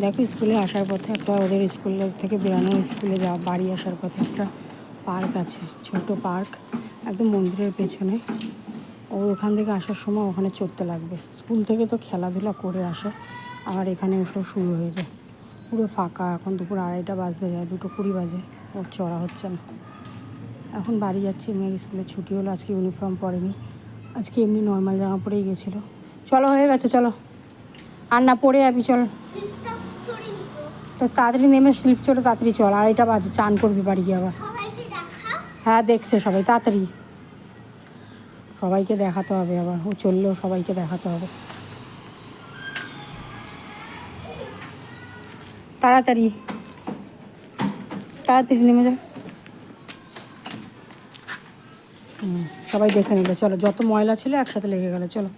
দেখো স্কুলে আসার পথে একটা, ওদের স্কুল থেকে বেরানো, স্কুলে বাড়ি আসার পথে একটা পার্ক আছে, ছোট পার্ক, একদম মন্দিরের পেছনে। ওখান থেকে আসার সময় ওখানে চড়তে লাগবে। স্কুল থেকে তো খেলাধুলা করে আসে, আবার এখানে ওসব শুরু হয়ে যায়। পুরো ফাঁকা, এখন দুপুর 2:30 বাজতে যায়, 2:20 বাজে, ওর চড়া হচ্ছে না। এখন বাড়ি যাচ্ছি, মেয়ের স্কুলে ছুটি হলো, আজকে ইউনিফর্ম পরেনি, আজকে এমনি নর্মাল জামা পরেই গেছিলো। চলো হয়ে গেছে, চলো আর না পরে যাবি, চল তো তাড়াতাড়ি নেমে স্লিপ চড়ে তাড়াতাড়ি চল, 2:30 বাজে, চান করবি বাড়ি গিয়ে আবার। হ্যাঁ দেখছে সবাই, তাড়াতাড়ি সবাইকে দেখাতে হবে, আবার ও চললেও সবাইকে দেখাতে হবে, তাড়াতাড়ি তাড়াতাড়ি নেমে যা। সবাই দেখে নিলে, চলো, যত ময়লা ছিল একসাথে লেগে গেলো, চলো।